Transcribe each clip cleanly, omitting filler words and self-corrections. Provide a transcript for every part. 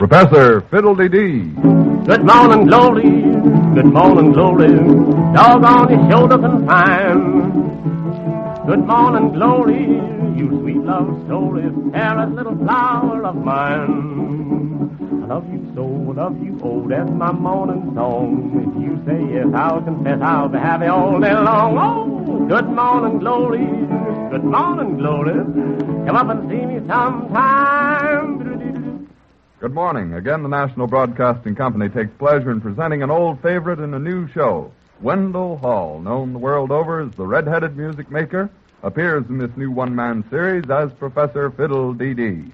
Professor Fiddle Dee Dee. Good morning, glory. Good morning, glory. Dog on your shoulder can find. Good morning, glory. You sweet love story, fairest little flower of mine. I love you so, I love you, oh, that's my morning song. If you say yes, I'll confess I'll be happy all day long. Oh, good morning, glory. Good morning, glory. Come up and see me sometime. Good morning. Again, the National Broadcasting Company takes pleasure in presenting an old favorite in a new show. Wendell Hall, known the world over as the red-headed music maker, appears in this new one-man series as Professor Fiddle Dee Dee,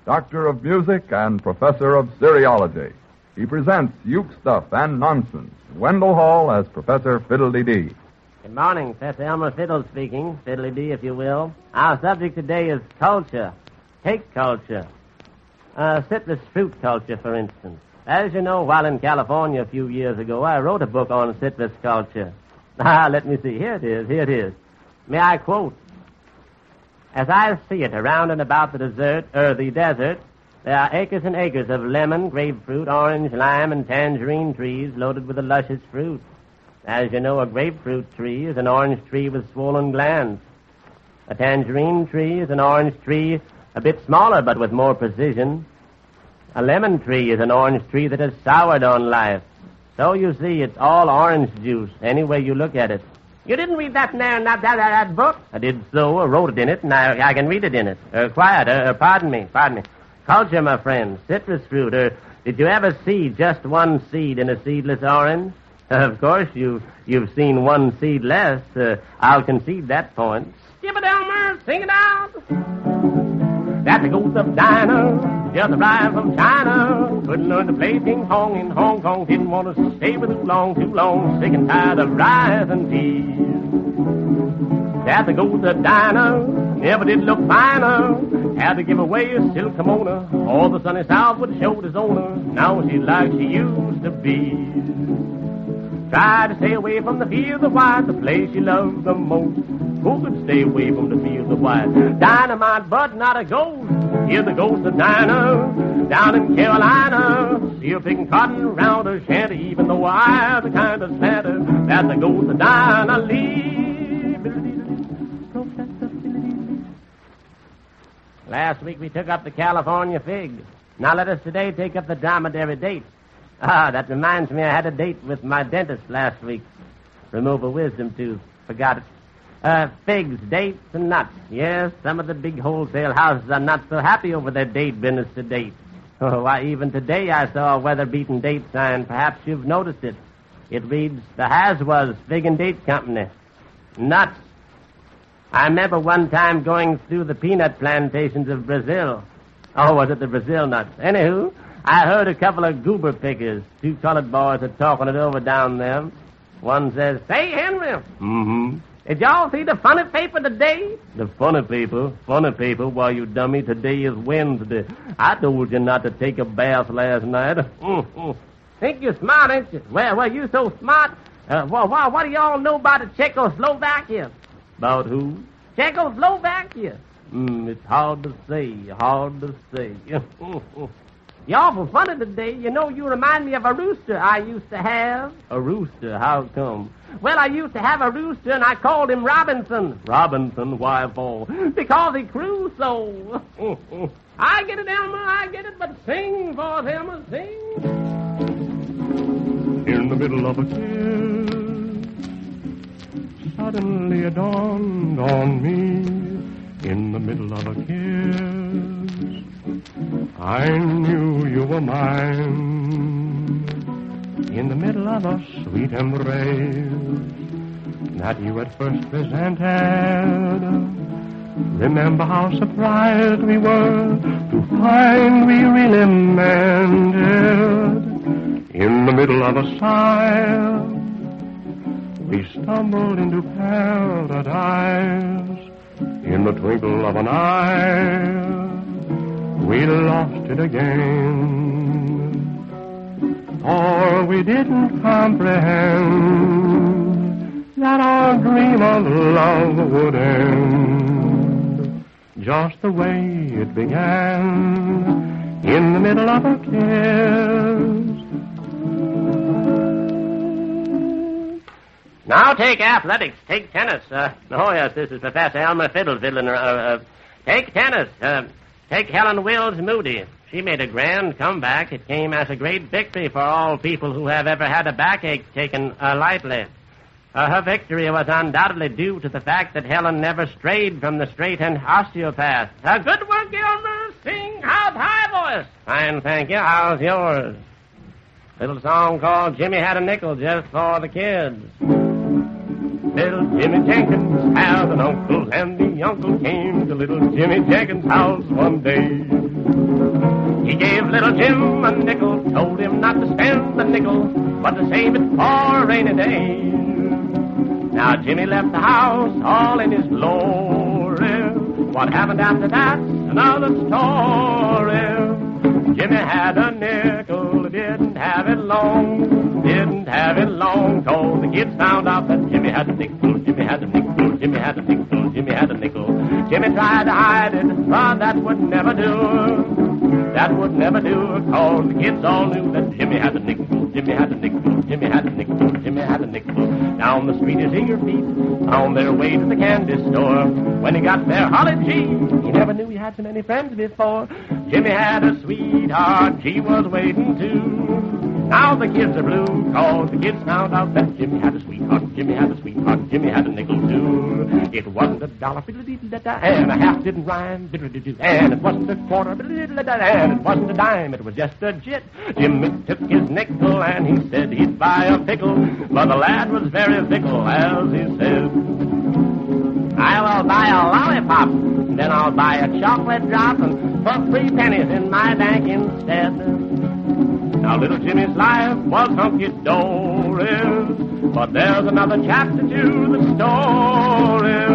Doctor of Music and Professor of Seriology. He presents uke stuff and nonsense. Wendell Hall as Professor Fiddle Dee Dee. Good morning, Professor Elmer Fiddle speaking. Fiddle Dee, if you will. Our subject today is culture. Take culture. Citrus fruit culture, for instance. As you know, while in California a few years ago, I wrote a book on citrus culture. Let me see. Here it is. May I quote? As I see it, around and about the desert, there are acres and acres of lemon, grapefruit, orange, lime, and tangerine trees loaded with the luscious fruit. As you know, a grapefruit tree is an orange tree with swollen glands. A tangerine tree is an orange tree a bit smaller, but with more precision. A lemon tree is an orange tree that has soured on life. So you see, it's all orange juice, any way you look at it. You didn't read that that book? I did so, wrote it in it, and I can read it in it. Pardon me. Culture, my friend, citrus fruit. Did you ever see just one seed in a seedless orange? Of course, you've seen one seed less. I'll concede that point. Skip it, Elmer, sing it out. That's the Ghost of Dinah, just arrived from China. Couldn't learn to play ping pong in Hong Kong. Didn't want to stay with too long. Sick and tired of rice and peas. That's the Ghost of Dinah, never did look finer. Had to give away a silk kimono. All the sunny south would show his owner. Now she's like she used to be. Tried to stay away from the fields of white, the place she loved the most. Who could stay away from the fields of white? Dynamite, but not a ghost. Here's the Ghost of Dinah, down in Carolina. See her picking cotton around her shanty, even though I the kind of slanter. That's the Ghost of Dinah Lee. Last week we took up the California fig. Now let us today take up the dromedary date. That reminds me I had a date with my dentist last week. Remove a wisdom tooth. Forgot it. Figs, dates, and nuts. Yes, some of the big wholesale houses are not so happy over their date business to date. Oh, why, even today I saw a weather-beaten date sign. Perhaps you've noticed it. It reads, the Haswas Fig and Date Company. Nuts. I remember one time going through the peanut plantations of Brazil. Oh, was it the Brazil nuts? Anywho, I heard a couple of goober pickers. Two colored boys are talking it over down there. One says, say, Henry. Mm-hmm. Did y'all see the funny paper today? The funny paper? Funny paper? Why, you dummy, today is Wednesday. I told you not to take a bath last night. Think you're smart, ain't you? Well, you so smart. What do y'all know about the Czechoslovakia? About who? Czechoslovakia. It's hard to say. You're awful funny today. You know, you remind me of a rooster I used to have. A rooster? How come? Well, I used to have a rooster, and I called him Robinson. Robinson? Why for? Because he crew so. I get it, Elmer, I get it, but sing for us, Elmer, sing. In the middle of a kiss, suddenly it dawned on me. In the middle of a kiss, I knew you were mine. In the middle of a sweet embrace that you at first presented, remember how surprised we were to find we really meant it. In the middle of a sigh, we stumbled into paradise. In the twinkle of an eye, we lost it again. For we didn't comprehend that our dream of love would end just the way it began. in the middle of a kiss. Now take athletics. Take tennis. Oh, yes, this is Professor Elmer Fiddle fiddling. Take tennis. Take Helen Wills Moody. She made a grand comeback. It came as a great victory for all people who have ever had a backache taken lightly. Her victory was undoubtedly due to the fact that Helen never strayed from the straight and osteopath. Good work, Elmer. Sing out high voice. Fine, thank you. How's yours? Little song called Jimmy Had a Nickel just for the kids. Little Jimmy Jenkins had an uncle, and the uncle came to little Jimmy Jenkins' house one day. He gave little Jim a nickel, told him not to spend the nickel, but to save it for a rainy day. Now Jimmy left the house all in his glory. What happened after that's another story. Jimmy had a nickel, didn't have it long, didn't have it long, till the kids found out that Jimmy had a nickel, Jimmy had a nickel, Jimmy had a nickel, Jimmy had a nickel. Jimmy tried to hide it, but that would never do. That would never do, cause the kids all knew that Jimmy had a nickel, Jimmy had a nickel, Jimmy had a nickel, Jimmy had a nickel. Down the street his eager feet on their way to the candy store. When he got there, holly gee, he never knew he had so many friends before. Jimmy had a sweetheart, she was waiting too. Now the kids are blue, cause the kids found out that Jimmy had a sweetheart, Jimmy had a sweetheart, Jimmy had a nickel too. It wasn't a dollar, and a half didn't rhyme, and it wasn't a quarter, and it wasn't a dime, it was just a jit. Jimmy took his nickel and he said he'd buy a pickle, but the lad was very fickle, as he said, I will buy a lollipop, then I'll buy a chocolate drop and put 3 pennies in my bank instead. Now little Jimmy's life was hunky-dory, but there's another chapter to the story.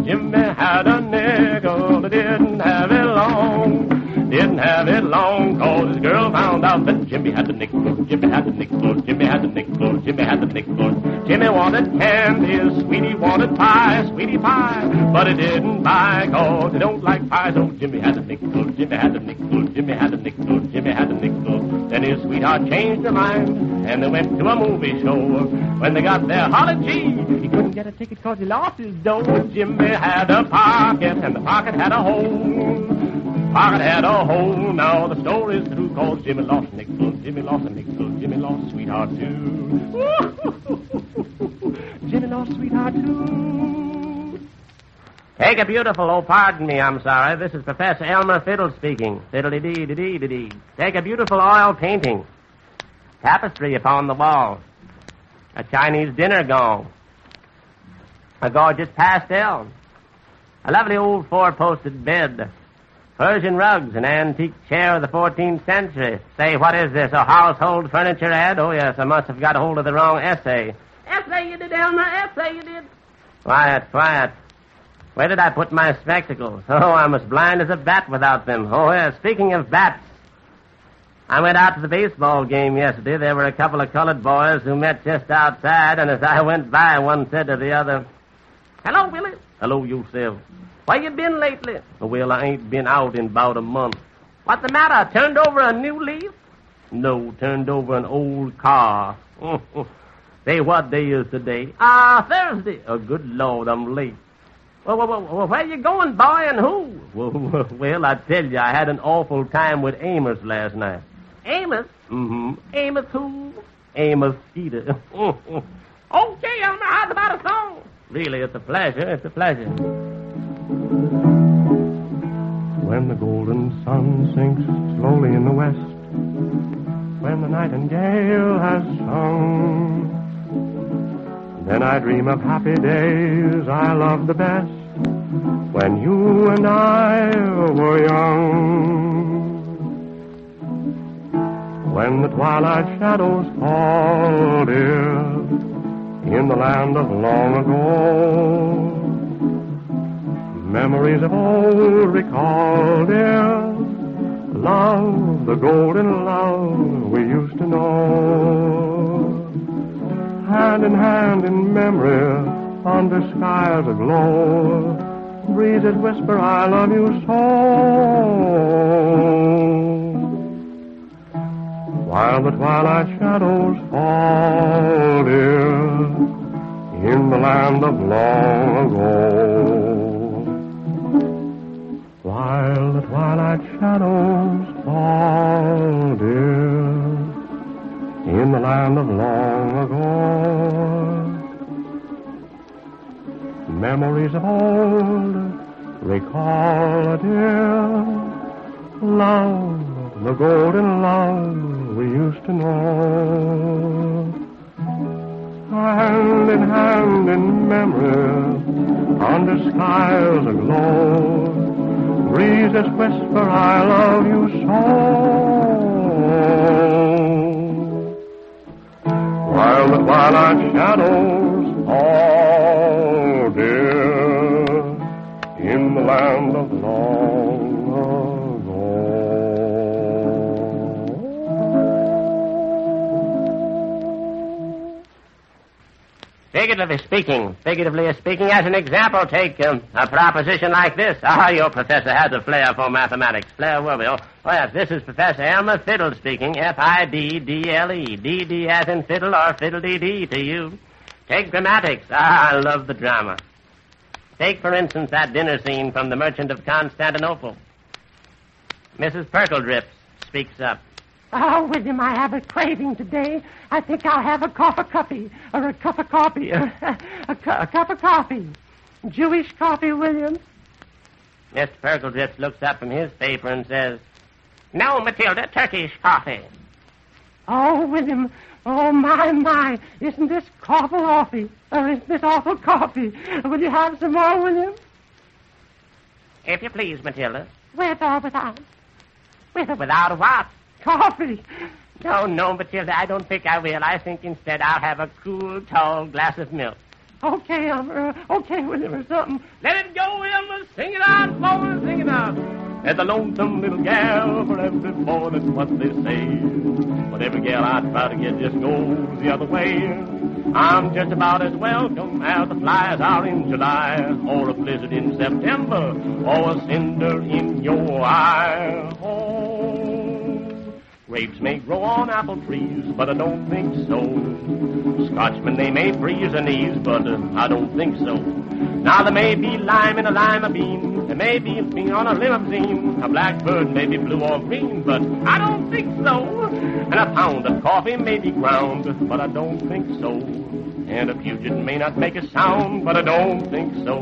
Jimmy had a nickel, but didn't have it long. Didn't have it long, cause his girl found out that Jimmy had a nickel, Jimmy had a nickel, Jimmy had a nickel, Jimmy had a nickel. Jimmy wanted candy, sweetie wanted pie, sweetie pie, but he didn't buy, cause he don't like pie. So Jimmy had a nickel, Jimmy had a nickel, Jimmy had a nickel, Jimmy had a nickel. Then his sweetheart changed her mind, and they went to a movie show. When they got there, holly gee, he couldn't get a ticket cause he lost his dough. Jimmy had a pocket, and the pocket had a hole. Pocket had a hole, now the story's through, cause Jimmy lost a nickel, Jimmy lost a nickel, Jimmy lost a sweetheart too. Jimmy lost a sweetheart too. Take a beautiful, oh, pardon me, I'm sorry. This is Professor Elmer Fiddle speaking. Fiddle Dee Dee Dee Dee Dee. Take a beautiful oil painting. Tapestry upon the wall. A Chinese dinner gong. A gorgeous pastel. A lovely old 4-posted bed. Persian rugs, an antique chair of the 14th century. Say, what is this, a household furniture ad? Oh, yes, I must have got hold of the wrong essay. Essay you did, Elmer, essay you did. Quiet, quiet. Where did I put my spectacles? Oh, I'm as blind as a bat without them. Oh, yes, speaking of bats, I went out to the baseball game yesterday. There were a couple of colored boys who met just outside, and as I went by, one said to the other, Hello, Willie. Hello, yourself. Where you been lately? Well, I ain't been out in about a month. What's the matter? Turned over a new leaf? No, turned over an old car. Say, what day is today? Thursday. Oh, good Lord, I'm late. Well, where you going, boy, and who? Well, I tell you, I had an awful time with Amos last night. Amos? Mm-hmm. Amos who? Amos Skeeter. Okay, Elmer, how's about a song? Really, it's a pleasure, it's a pleasure. When the golden sun sinks slowly in the west, when the nightingale has sung, then I dream of happy days I love the best, when you and I were young. When the twilight shadows fall, dear, in the land of long ago, memories of old recall, dear, love, the golden love we used to know. Hand in hand in memory, under skies aglow, breezes whisper, I love you so. while the twilight shadows fall, dear, in the land of long ago. While the twilight shadows fall, dear, in the land of long ago. Memories of old recall, dear, love, the golden love we used to know. Hand in memory, under skies aglow, breezes whisper, I love you so. While the twilight shadows fall, dear, in the land of long ago. Figuratively speaking, as an example, take a proposition like this. Your professor has a flair for mathematics. Flair will be. Oh, yes, this is Professor Elmer Fiddle speaking. F-I-D-D-L-E. D-D as in fiddle or Fiddle Dee Dee to you. Take grammatics. I love the drama. Take, for instance, that dinner scene from The Merchant of Constantinople. Mrs. Perkledrips speaks up. Oh, William, I have a craving today. I think I'll have a cup of coffee, or a cup of coffee, or a cup of coffee. Jewish coffee, William. Mr. Perkledrips looks up from his paper and says, No, Matilda, Turkish coffee. Oh, William, oh, my, isn't this awful, or isn't this awful coffee? Will you have some more, William? If you please, Matilda. With or without? With or Without what? coffee. No, Matilda, I don't think I will. I think instead I'll have a cool, tall glass of milk. Okay, Elmer. Okay, William, or something. Let it go, Elmer. Sing it out, boy, sing it out. There's a lonesome little gal for every boy, that's what they say. But every gal I try to get just goes the other way. I'm just about as welcome as the flies are in July, or a blizzard in September, or a cinder in your eye. Oh, grapes may grow on apple trees, but I don't think so. Scotchmen, they may freeze their knees, but I don't think so. Now there may be lime in a lima bean, there may be a bean on a limousine, a blackbird may be blue or green, but I don't think so. And a pound of coffee may be ground, but I don't think so. And a Puget may not make a sound, but I don't think so.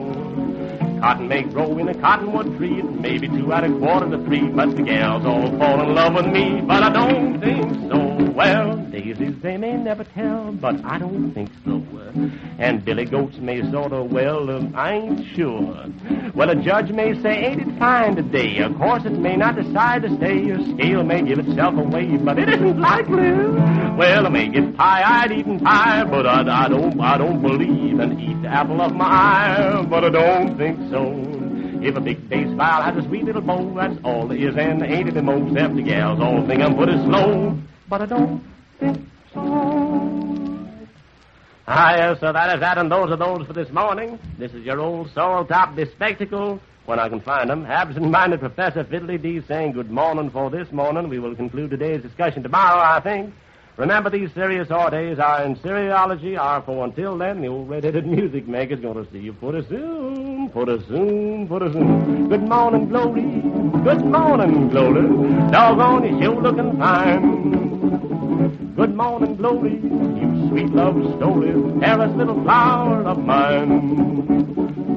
Cotton may grow in a cottonwood tree, it may be 2 out of quarter to 3, but the gals all fall in love with me, but I don't think so. Well, daisies they may never tell, but I don't think so. And billy goats may sort of, I ain't sure. Well, a judge may say, ain't it fine today? Of course, it may not decide to stay. A scale may give itself away, but it isn't likely. Well, I may get pie-eyed eating pie, but I don't believe and eat the apple of my eye, but I don't think so. If a big bass viol has a sweet little bow, that's all there is, and ain't it the most, except the gals all think I'm pretty slow, but I don't think so. Yes, so that is that, and those are those for this morning. This is your old soul-top bespectacle, when I can find them, absent-minded Professor Fiddle Dee Dee saying good morning for this morning. We will conclude today's discussion tomorrow, I think. Remember, these serious days are in seriology, are for until then, the old red-headed music maker's going to see you pretty soon, pretty soon, pretty soon. Good morning, Glory. Good morning, Glory. Doggone, you sure looking fine. Good morning, Glory. You sweet love story, careless little flower of mine.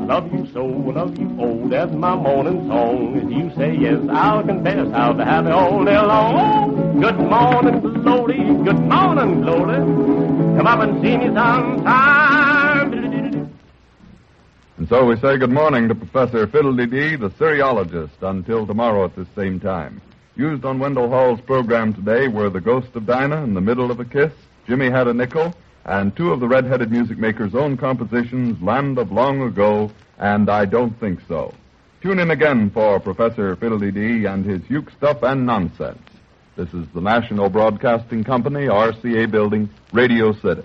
I love you so, I love you, oh, that's my morning song. If you say yes, I'll confess I'll be happy all day long. Good morning, Glory, good morning, Glory. Come up and see me sometime. And so we say good morning to Professor Fiddle Dee Dee, the seriologist, until tomorrow at this same time. Used on Wendell Hall's program today were The Ghost of Dinah, In the Middle of a Kiss, Jimmy Had a Nickel, and 2 of the red-headed music maker's own compositions, Land of Long Ago and I Don't Think So. Tune in again for Professor Fiddle Dee Dee and his uke stuff and nonsense. This is the National Broadcasting Company, RCA Building, Radio City.